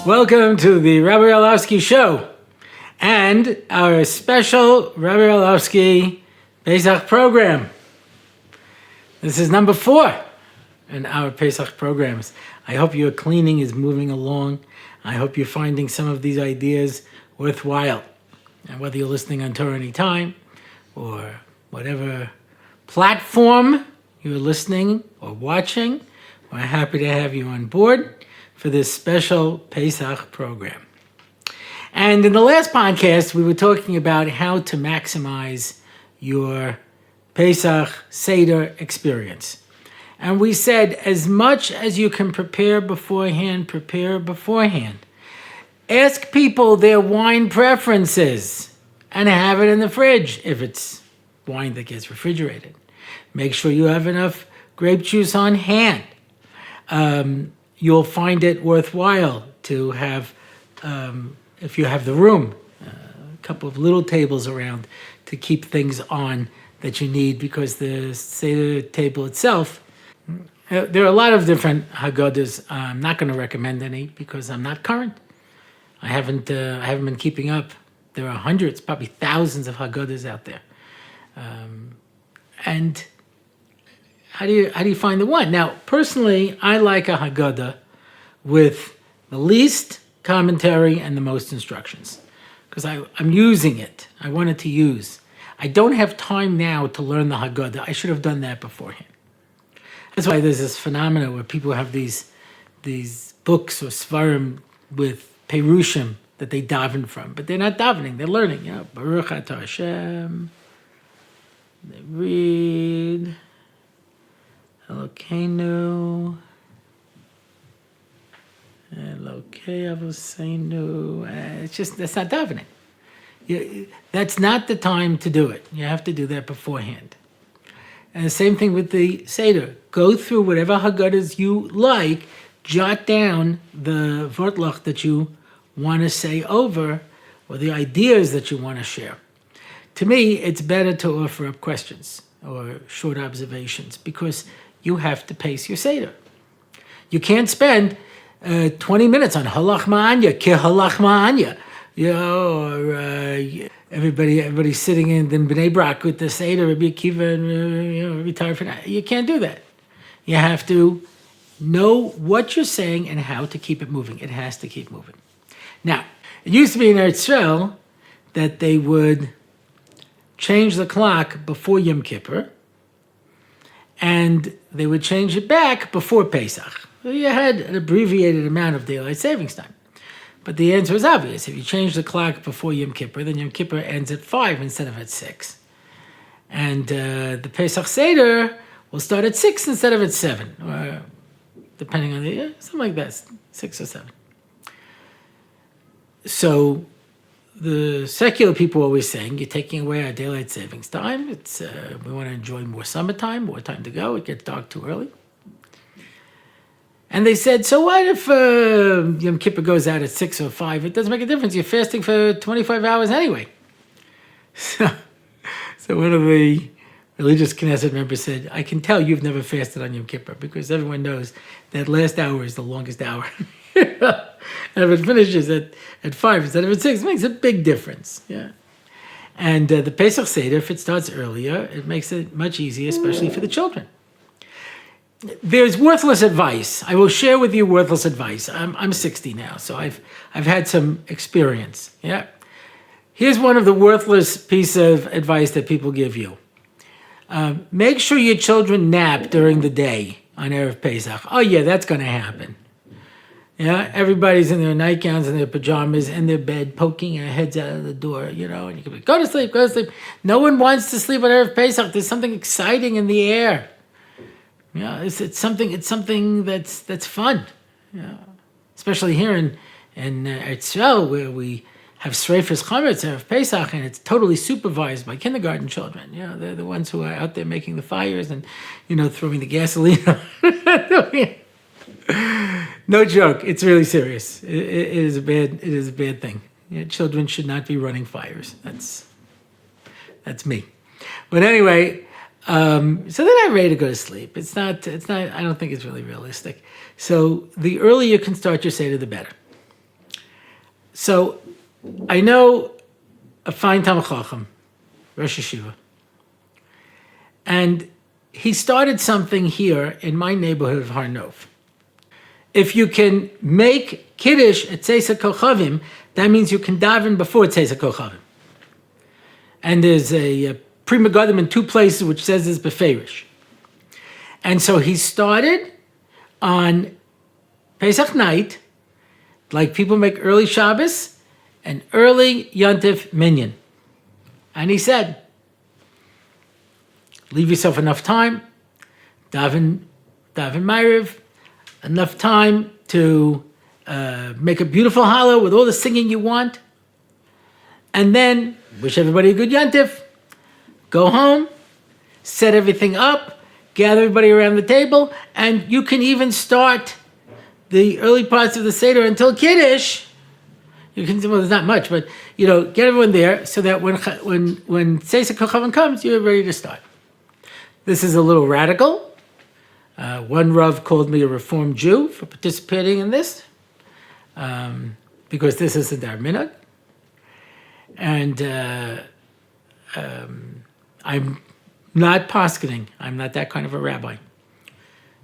Welcome to the Rabbi Orlofsky Show and our special Rabbi Orlofsky Pesach program. This is number 4 in our Pesach programs. I hope your cleaning is moving along. I hope you're finding some of these ideas worthwhile. And whether you're listening on TorahAnytime or whatever platform you're listening or watching, we're happy to have you on board for this special Pesach program. And in the last podcast, we were talking about how to maximize your Pesach Seder experience. And we said, as much as you can prepare beforehand, prepare beforehand. Ask people their wine preferences and have it in the fridge if it's wine that gets refrigerated. Make sure you have enough grape juice on hand. You'll find it worthwhile to have, if you have the room, a couple of little tables around to keep things on that you need, because the Seder table itself, there are a lot of different Haggadahs. I'm not going to recommend any because I'm not current. I haven't been keeping up. There are hundreds, probably thousands of Haggadahs out there. And how do you find the one? Now, personally, I like a Haggadah with the least commentary and the most instructions, because I'm using it. I wanted to use. I don't have time now to learn the Haggadah. I should have done that beforehand. That's why there's this phenomenon where people have these books or svarim with perushim that they daven from, but they're not davening. They're learning. Baruch atah Hashem. They read Elokeinu, Elokei Avoseinu. That's not davening. That's not the time to do it. You have to do that beforehand. And the same thing with the Seder. Go through whatever Haggadahs you like, jot down the vortlach that you want to say over, or the ideas that you want to share. To me, it's better to offer up questions or short observations, because you have to pace your Seder. You can't spend 20 minutes on halach ma'anya, ki halach ma'anya, or everybody's sitting in Bnei Brak with the Seder, Rabbi Akiva, and retired for that. You can't do that. You have to know what you're saying and how to keep it moving. It has to keep moving. Now, it used to be in Eretz Yisrael that they would change the clock before Yom Kippur, and they would change it back before Pesach. So you had an abbreviated amount of daylight savings time. But the answer is obvious. If you change the clock before Yom Kippur, then Yom Kippur ends at 5 instead of at 6. And the Pesach Seder will start at 6 instead of at 7, or depending on the, something like that, 6 or 7. So the secular people are always saying, you're taking away our daylight savings time. It's we want to enjoy more summertime, more time to go. It gets dark too early. And they said, so what if Yom Kippur goes out at 6 or 5? It doesn't make a difference. You're fasting for 25 hours anyway. So one of the religious Knesset members said, I can tell you've never fasted on Yom Kippur, because everyone knows that last hour is the longest hour. And if it finishes at 5 instead of at 6, it makes a big difference. Yeah. And the Pesach Seder, if it starts earlier, it makes it much easier, especially for the children. There's worthless advice. I will share with you worthless advice. I'm 60 now, so I've had some experience. Yeah. Here's one of the worthless piece of advice that people give you. Make sure your children nap during the day on Erev Pesach. Oh yeah, that's going to happen. Yeah, everybody's in their nightgowns and their pajamas in their bed, poking their heads out of the door, and you can be, go to sleep, go to sleep. No one wants to sleep on Erev Pesach. There's something exciting in the air. Yeah, it's something that's fun. Yeah, especially here in Eretz Yisrael, where we have Sreifas Chametz Erev Pesach, and it's totally supervised by kindergarten children. Yeah, they're the ones who are out there making the fires and throwing the gasoline. No joke. It's really serious. It is a bad thing. Children should not be running fires. That's me. But anyway, so then I'm ready to go to sleep. It's not. I don't think it's really realistic. So the earlier you can start your Seder, the better. So I know a fine Talmid Chacham, Rosh Yeshiva, and he started something here in my neighborhood of Har Nov. If you can make Kiddush at Tzeis HaKochavim, that means you can daven before Tzeis HaKochavim. And there's a Prima Gadim in two places which says this beferish. And so he started on Pesach night, like people make early Shabbos and early Yontif Minyan. And he said, leave yourself enough time, daven Ma'ariv, enough time to make a beautiful hallel with all the singing you want, and then wish everybody a good Yontif, go home, set everything up, gather everybody around the table, and you can even start the early parts of the Seder until Kiddush. You can, well, there's not much, but get everyone there so that when Tzeis HaKochavim comes, you're ready to start. This is a little radical. One Rav called me a Reformed Jew for participating in this, because this isn't our minhag. And I'm not posketing. I'm not that kind of a rabbi.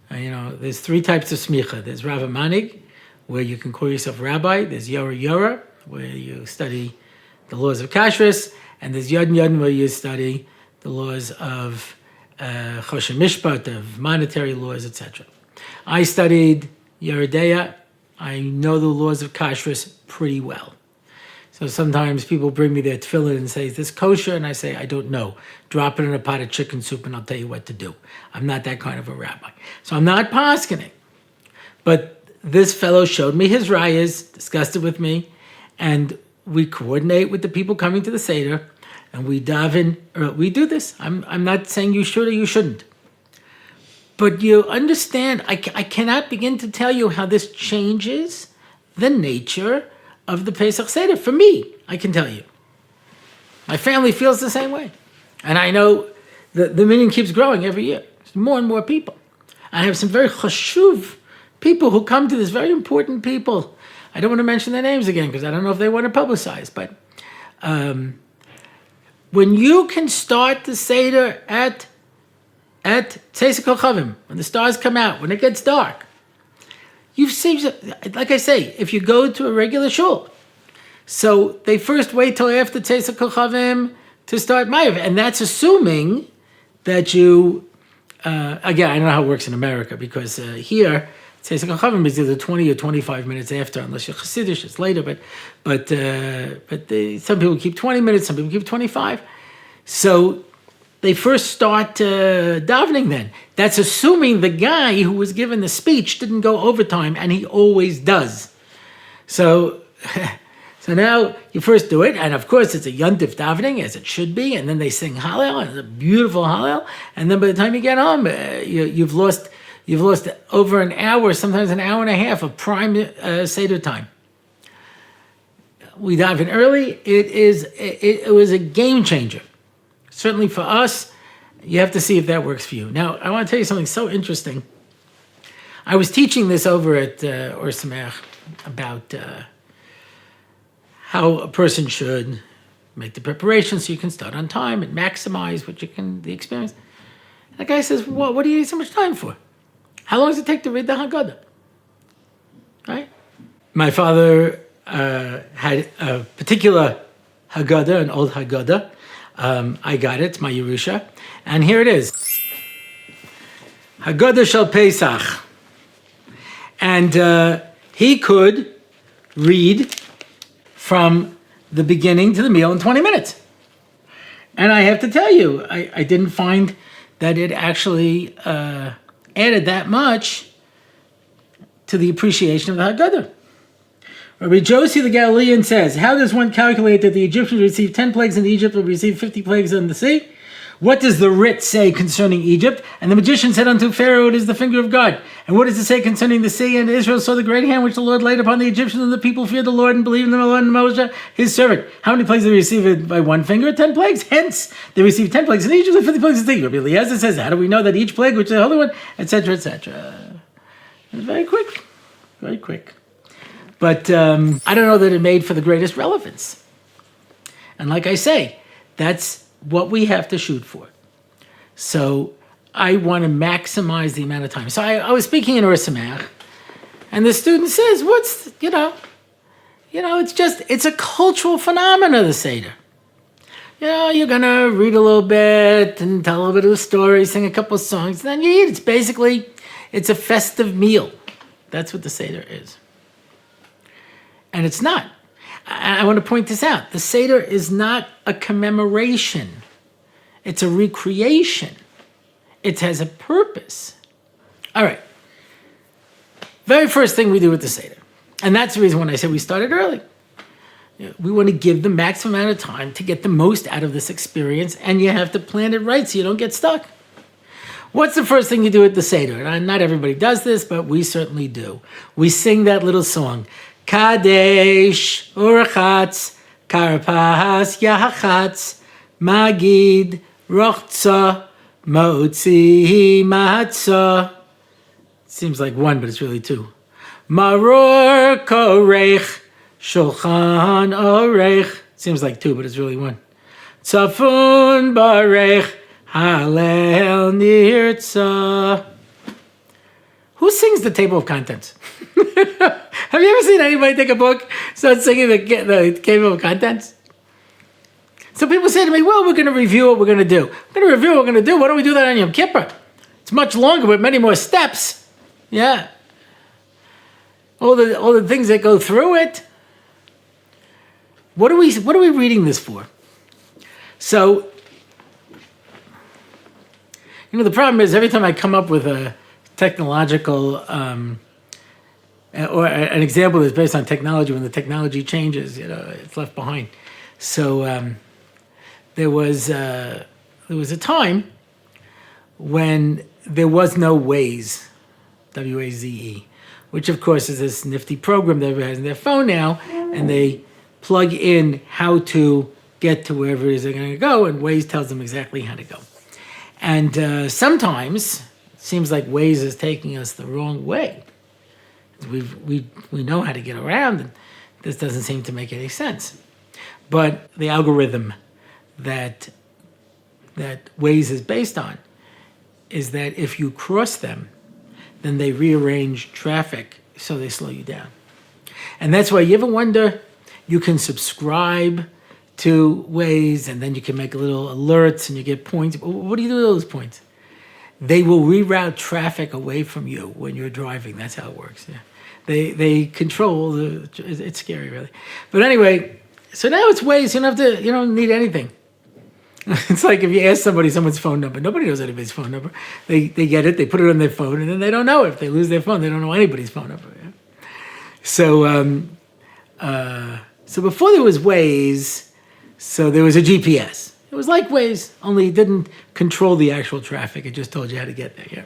There's three types of smicha. There's Rav Manig, where you can call yourself rabbi. There's Yora, where you study the laws of kashrus. And there's Yodin, where you study the laws of Choshen Mishpat, of monetary laws, etc. I studied Yeridea. I know the laws of kashrus pretty well. So sometimes people bring me their tefillin and say, is this kosher? And I say, I don't know. Drop it in a pot of chicken soup and I'll tell you what to do. I'm not that kind of a rabbi. So I'm not poskening. But this fellow showed me his rayas, discussed it with me, and we coordinate with the people coming to the Seder, and we daven, or we do this. I'm not saying you should or you shouldn't. But you understand, I cannot begin to tell you how this changes the nature of the Pesach Seder. For me, I can tell you. My family feels the same way. And I know the minyan keeps growing every year. There's more and more people. I have some very chashuv people who come to this, very important people. I don't want to mention their names again because I don't know if they want to publicize. But when you can start the Seder at Tzeis HaKochavim, when the stars come out, when it gets dark, you've seen, like I say, if you go to a regular shul, so they first wait till after Tzeis HaKochavim to start Ma'ariv, and that's assuming that you, again, I don't know how it works in America, because here, Tzeis HaKochavim is either 20 or 25 minutes after, unless you're Chassidish, it's later, but some people keep 20 minutes, some people keep 25. So they first start davening then. That's assuming the guy who was given the speech didn't go overtime, and he always does. So now you first do it, and of course it's a yontif davening, as it should be, and then they sing Hallel, and it's a beautiful Hallel, and then by the time you get home, you've lost over an hour, sometimes an hour and a half of prime Seder time. We daven early. It was a game changer. Certainly for us, you have to see if that works for you. Now, I want to tell you something so interesting. I was teaching this over at Or Sameach about how a person should make the preparation so you can start on time and maximize the experience. And the guy says, what do you need so much time for? How long does it take to read the Haggada? Right? My father had a particular Haggada, an old Haggada. I got it, my Yerusha. And here it is. Hagadda shel Pesach. And he could read from the beginning to the meal in 20 minutes. And I have to tell you, I didn't find that it actually added that much to the appreciation of the Haggadah. Rabbi Josie the Galilean says, how does one calculate that the Egyptians received 10 plagues in Egypt will receive 50 plagues in the sea? What does the writ say concerning Egypt? And the magician said unto Pharaoh, it is the finger of God. And what does it say concerning the sea? And Israel saw the great hand which the Lord laid upon the Egyptians, and the people feared the Lord and believed in the Lord and Moshe, his servant. How many plagues did they receive by one finger? 10 plagues. Hence, they received 10 plagues in Egypt and 50 plagues in the sea. Rabbi Eliezer says, how do we know that each plague, which is the holy one, etc., etc.? Very quick. Very quick. But I don't know that it made for the greatest relevance. And like I say, that's what we have to shoot for. So I want to maximize the amount of time. So I was speaking in Or Sameach, and the student says, it's a cultural phenomenon, the Seder. You're going to read a little bit and tell a little bit of the story, sing a couple of songs, and then you eat. It's a festive meal. That's what the Seder is. And it's not. I want to point this out. The Seder is not a commemoration. It's a recreation. It has a purpose. All right. Very first thing we do with the Seder. And that's the reason when I said we started early. We want to give the maximum amount of time to get the most out of this experience, and you have to plan it right so you don't get stuck. What's the first thing you do at the Seder? And not everybody does this, but we certainly do. We sing that little song. Kadesh, Urachatz, Karpas, Yachatz, Magid, Rochza, Motzi, Matzah. Seems like one, but it's really two. Maror, Korech, Shulchan, Orech. Seems like two, but it's really one. Tzafun, Barech, Hallel, Nirtza. Who sings the table of contents? Have you ever seen anybody take a book, start singing the table of contents? So people say to me, well, we're going to review what we're going to do. We're going to review what we're going to do. Why don't we do that on Yom Kippur? It's much longer with many more steps. Yeah. All the things that go through it. What are we reading this for? So, the problem is every time I come up with a technological or an example that's based on technology, when the technology changes, it's left behind. So there was a time when there was no Waze, W-A-Z-E, which of course is this nifty program that everybody has in their phone now, and they plug in how to get to wherever it is they're going to go, and Waze tells them exactly how to go. And sometimes it seems like Waze is taking us the wrong way. We know how to get around, and this doesn't seem to make any sense. But the algorithm that Waze is based on is that if you cross them, then they rearrange traffic so they slow you down. And that's why you ever wonder, you can subscribe to Waze, and then you can make little alerts and you get points. What do you do with those points? They will reroute traffic away from you when you're driving. That's how it works. Yeah. They control it's scary, really. But anyway, so now it's Waze. You don't need anything. It's like if you ask somebody someone's phone number, nobody knows anybody's phone number. They get it, they put it on their phone, and then they don't know it. If they lose their phone, they don't know anybody's phone number. Yeah? So before there was Waze, so there was a GPS. It was like Waze, only it didn't control the actual traffic. It just told you how to get there. Yeah.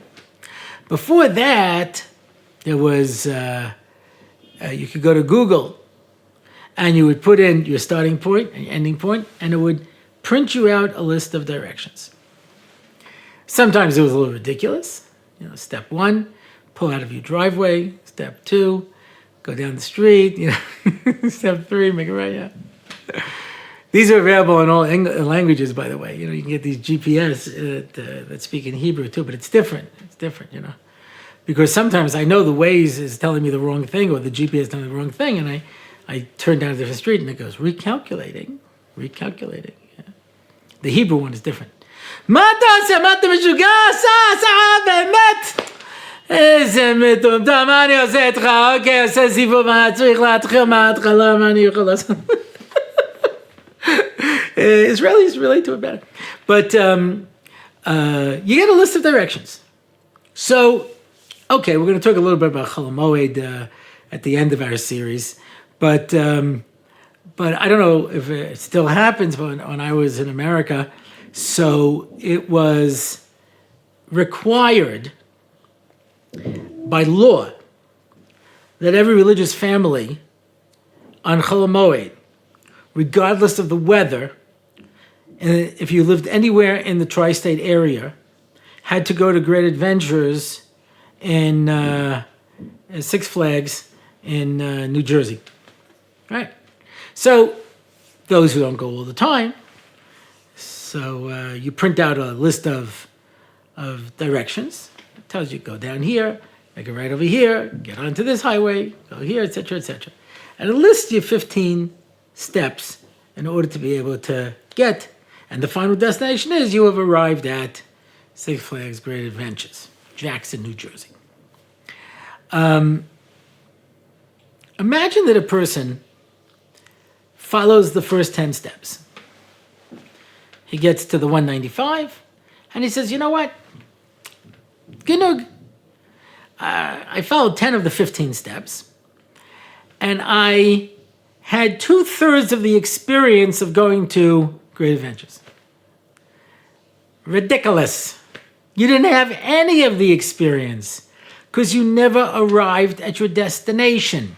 Before that, there was you could go to Google, and you would put in your starting point and your ending point, and it would print you out a list of directions. Sometimes it was a little ridiculous. Step 1, pull out of your driveway. Step 2, go down the street. Step 3, make it right. Yeah. These are available in all languages, by the way. You can get these GPS that speak in Hebrew too, but it's different. It's different, because sometimes I know the Waze is telling me the wrong thing, or the GPS is telling me the wrong thing, and I turn down a different street and it goes recalculating. Yeah. The Hebrew one is different. Israelis relate to it better. But you get a list of directions. So, okay, we're going to talk a little bit about Chol Hamoed at the end of our series. But I don't know if it still happens, but when I was in America, so it was required by law that every religious family on Chol Hamoed, regardless of the weather, and if you lived anywhere in the tri-state area, had to go to Great Adventures in Six Flags in New Jersey. Right? So those who don't go all the time, so you print out a list of directions. It tells you go down here, make a right over here, get onto this highway, go here, etc., etc. And it lists you 15 steps in order to be able to get, and the final destination is you have arrived at Six Flags Great Adventures, Jackson, New Jersey. Imagine that a person follows the first 10 steps. He gets to the 195, and he says, you know what? Genug. I followed 10 of the 15 steps, and I had 2/3 of the experience of going to Great Adventures. Ridiculous. You didn't have any of the experience because you never arrived at your destination.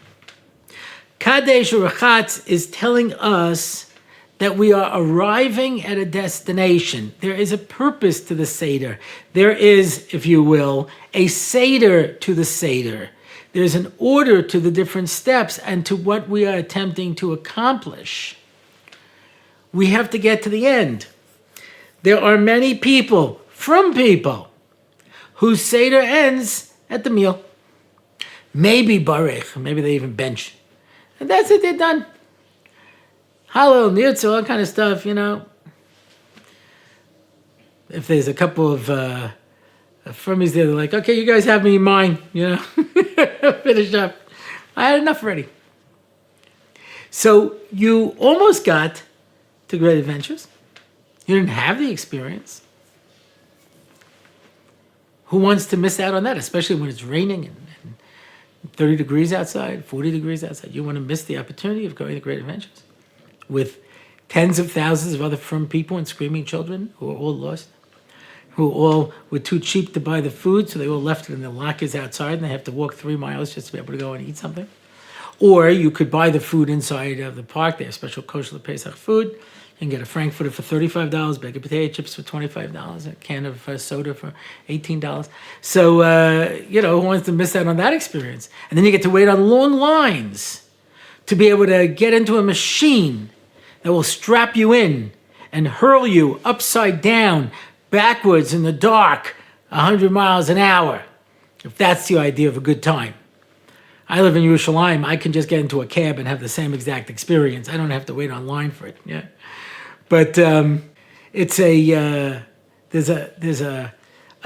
Kadesh Urachatz is telling us that we are arriving at a destination. There is a purpose to the Seder. There is, if you will, a Seder to the Seder. There's an order to the different steps and to what we are attempting to accomplish. We have to get to the end. There are many people, whose Seder ends at the meal. Maybe Barech, maybe they even bench. And that's it, they're done. Hallel, Nirtzel, all that kind of stuff, you know. If there's a couple of Frummies there, they're like, okay, you guys have me in mind, you know. Finish up. I had enough already. So you almost got to Great Adventures. You didn't have the experience. Who wants to miss out on that, especially when it's raining and 30 degrees outside, 40 degrees outside? You want to miss the opportunity of going to Great Adventures with tens of thousands of other frum people and screaming children who are all lost, who all were too cheap to buy the food, so they all left it in their lockers outside and they have to walk 3 miles just to be able to go and eat something. Or you could buy the food inside of the park. They have special kosher Pesach food. You can get a Frankfurter for $35, bag of potato chips for $25, a can of soda for $18. So, who wants to miss out on that experience? And then you get to wait on long lines to be able to get into a machine that will strap you in and hurl you upside down, backwards in the dark, 100 miles an hour, if that's the idea of a good time. I live in Yerushalayim. I can just get into a cab and have the same exact experience. I don't have to wait online for it. Yeah, but it's there's a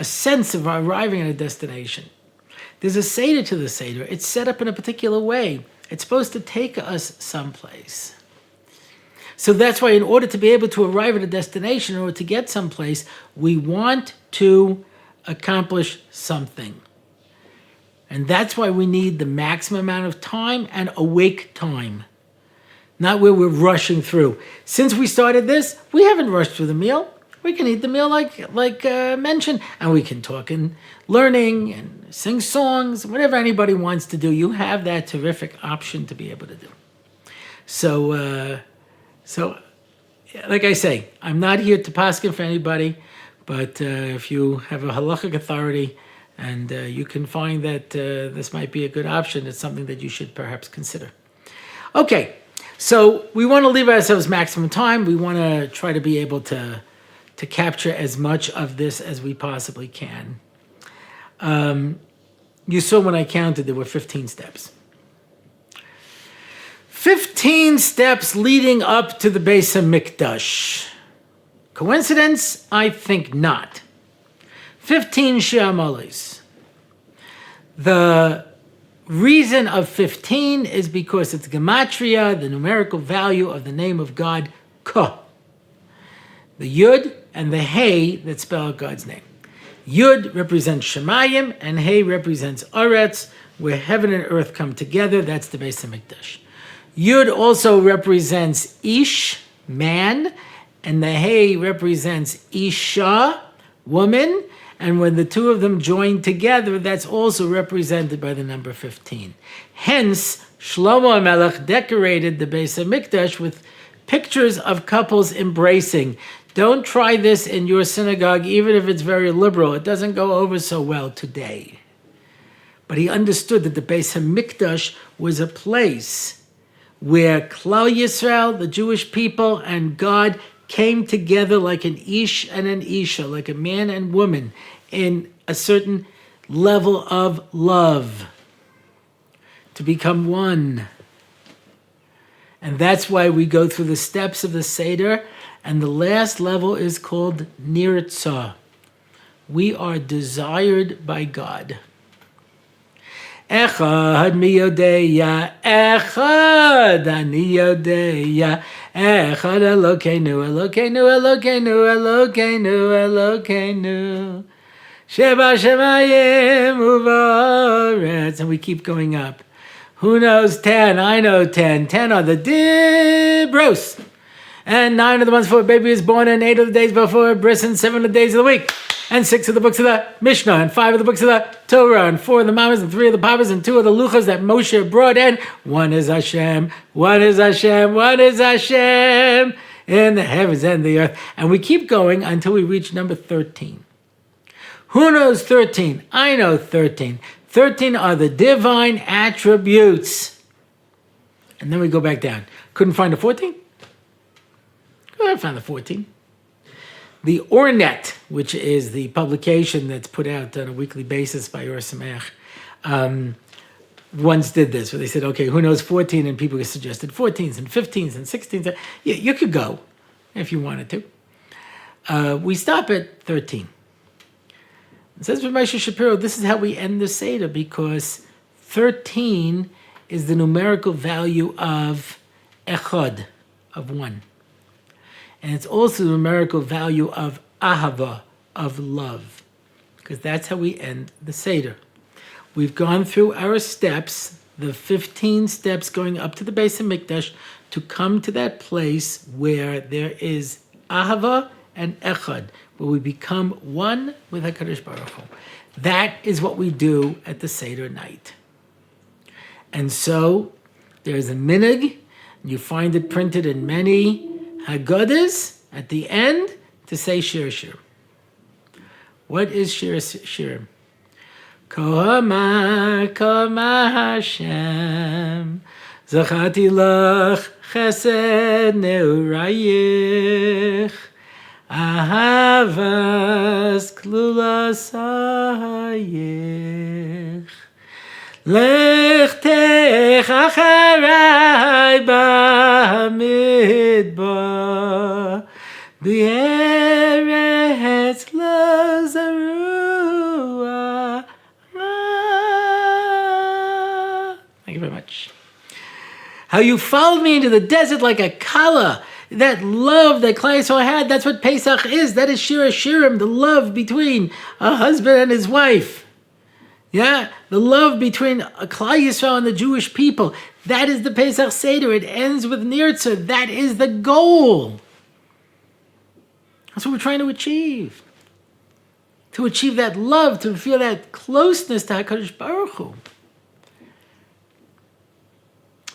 sense of arriving at a destination. There's a Seder to the Seder. It's set up in a particular way. It's supposed to take us someplace. So that's why in order to be able to arrive at a destination, in order to get someplace, we want to accomplish something. And that's why we need the maximum amount of time and awake time, not where we're rushing through. Since we started this, we haven't rushed through the meal. We can eat the meal like mentioned, and we can talk and learning and sing songs, whatever anybody wants to do. You have that terrific option to be able to do. So like I say, I'm not here to paskin for anybody, but if you have a halachic authority and you can find that this might be a good option, it's something that you should perhaps consider. Okay, so we want to leave ourselves maximum time. We want to try to be able to capture as much of this as we possibly can. You saw when I counted, there were 15 steps. 15 steps leading up to the Beis HaMikdash. Coincidence? I think not. 15 Shi'amolis. The reason of 15 is because it's gematria, the numerical value of the name of God, Ka. The Yud and the Hey that spell out God's name. Yud represents Shemayim and Hey represents Aretz, where heaven and earth come together. That's the Beis HaMikdash. Yud also represents Ish, man, and the Hey represents Isha, woman, and when the two of them join together, that's also represented by the number 15. Hence, Shlomo HaMelech decorated the Beis HaMikdash with pictures of couples embracing. Don't try this in your synagogue, even if it's very liberal. It doesn't go over so well today. But he understood that the Beis HaMikdash was a place where Klal Yisrael, the Jewish people, and God came together like an ish and an isha, like a man and woman, in a certain level of love, to become one. And that's why we go through the steps of the Seder, and the last level is called Nirtzah. We are desired by God. Echad mi yodeya, echad ani yodeya, echad Elokeinu, Elokeinu, Elokeinu, Elokeinu, Elokeinu, Sheba Shemayim uvaretz. And we keep going up. Who knows 10? I know 10. 10 are the dibros. And 9 are the ones before a baby is born, and 8 are the days before a bris, and 7 are the days of the week. And 6 are the books of the Mishnah, and 5 are the books of the Torah, and 4 are the Mamas, and 3 are the Papas, and 2 are the Luchas that Moshe brought in. One is Hashem, one is Hashem, one is Hashem in the heavens and the earth. And we keep going until we reach number 13. Who knows 13? I know 13. 13 are the divine attributes. And then we go back down. Couldn't find the 14? I found the 14. The Ornet, which is the publication that's put out on a weekly basis by Or Sameach, once did this, where they said, okay, who knows 14? And people suggested 14s and 15s and 16s. You could go if you wanted to. We stop at 13. It says with Moshe Shapiro, this is how we end the Seder, because 13 is the numerical value of Echad, of one. And it's also the numerical value of Ahava, of love, because that's how we end the Seder. We've gone through our steps, the 15 steps going up to the Beis HaMikdash, to come to that place where there is Ahava and Echad, where we become one with HaKadosh Baruch Hu. That is what we do at the Seder night. And so there's a minhag, you find it printed in many Haggaddas at the end to say Shir Shir. What is Shir Shir? Kohama, Kohama Hashem, Zachati lach chesed neurayich, Ahavas klulas hayich, Lechtech acharai b'hamidbar, B'eretz lo zarua. Thank you very much. How you followed me into the desert like a kala. That love that Klal Yisrael had, that's what Pesach is. That is Shir Shirim, the love between a husband and his wife. Yeah, the love between Klal Yisrael and the Jewish people. That is the Pesach Seder. It ends with Nirtzah. That is the goal. That's what we're trying to achieve. To achieve that love, to feel that closeness to HaKadosh Baruch Hu.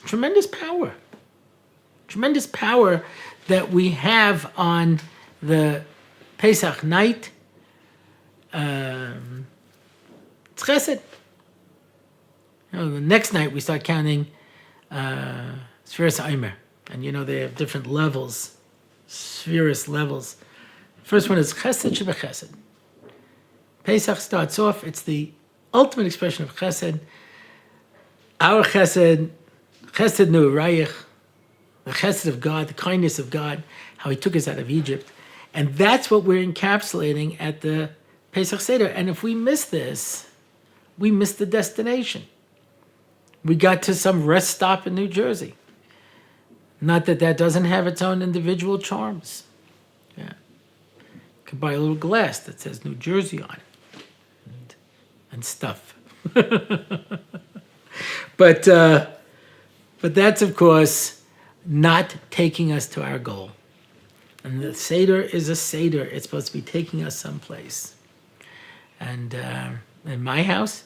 Tremendous power. Tremendous power that we have on the Pesach night. It's chesed. The next night we start counting Sfiras Aimer. And they have different levels, Sfiras levels. First one is chesed sheba chesed. Pesach starts off, it's the ultimate expression of chesed. Our chesed nu rayich, the chesed of God, the kindness of God, how he took us out of Egypt. And that's what we're encapsulating at the Pesach Seder. And if we miss this, we miss the destination. We got to some rest stop in New Jersey. Not that that doesn't have its own individual charms. Yeah. You can buy a little glass that says New Jersey on it and stuff. But that's, of course, not taking us to our goal. And the Seder is a Seder. It's supposed to be taking us someplace. And in my house,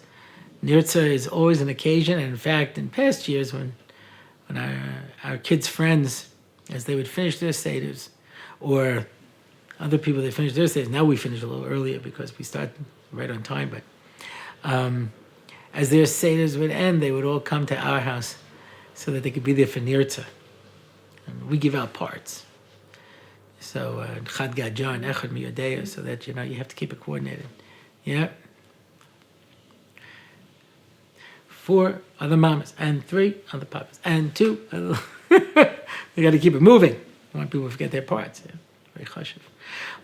Nirtzah is always an occasion. And in fact, in past years, when our kids' friends, as they would finish their Seders, or other people, they finish their Seders. Now we finish a little earlier because we start right on time. But as their Seders would end, they would all come to our house so that they could be there for Nirtzah. And we give out parts. So, Haggada and Echad Miyodeya, so that, you have to keep it coordinated. Yeah. 4 other mamas, and 3 other papas, and 2 other... You got to keep it moving. I want people to forget their parts. Yeah. Very chashuv.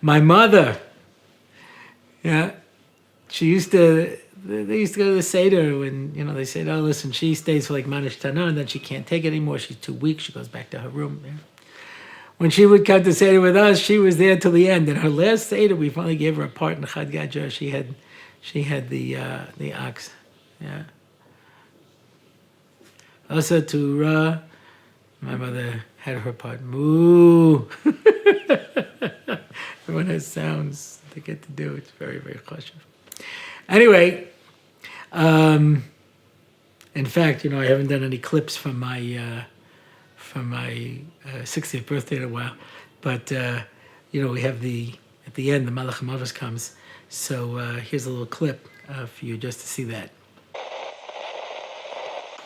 My mother, she used to... They used to go to the Seder when, they said, oh, listen, she stays for like Manish Tana, and then she can't take it anymore. She's too weak. She goes back to her room. Yeah. When she would come to Seder with us, she was there till the end. And her last Seder, we finally gave her a part in the Hagadda. She had the ox. Yeah. Also to my mother had her part. Moo. Everyone has sounds they get to do. It's very, very chashuv. Anyway, in fact, I haven't done any clips from my 60th birthday in a while, but we have at the end the Malach HaMavos comes, so here's a little clip for you just to see that.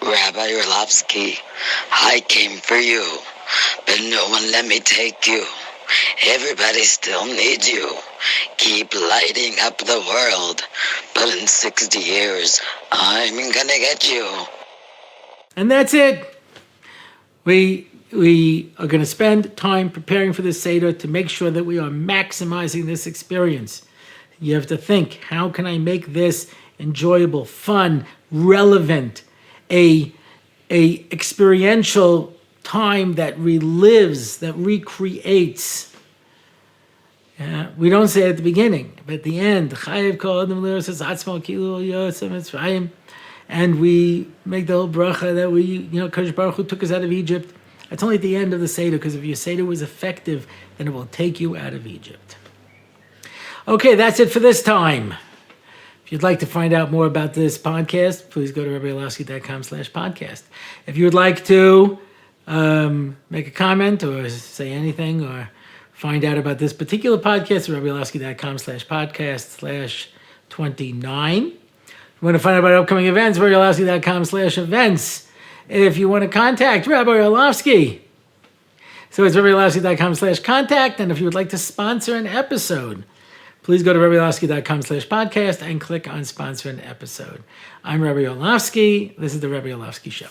Rabbi Orlofsky, I came for you, but no one let me take you. Everybody still needs you. Keep lighting up the world. But in 60 years, I'm gonna get you. And that's it. We are going to spend time preparing for this Seder to make sure that we are maximizing this experience. You have to think, how can I make this enjoyable, fun, relevant, a experiential time that relives, that recreates. We don't say it at the beginning, but at the end, and we make the whole bracha that Kadosh Baruch Hu took us out of Egypt. That's only at the end of the Seder, because if your Seder was effective, then it will take you out of Egypt. Okay, that's it for this time. If you'd like to find out more about this podcast, please go to RabbiOrlofsky.com/podcast. If you would like to make a comment or say anything or find out about this particular podcast, RabbiOrlofsky.com/podcast/29. If you want to find out about upcoming events, RabbiOrlofsky.com/events. If you want to contact Rabbi Orlofsky, so it's RabbiOrlofsky.com/contact. And if you would like to sponsor an episode, please go to RabbiOrlofsky.com/podcast and click on sponsor an episode. I'm Rabbi Orlofsky. This is the Rabbi Orlofsky Show.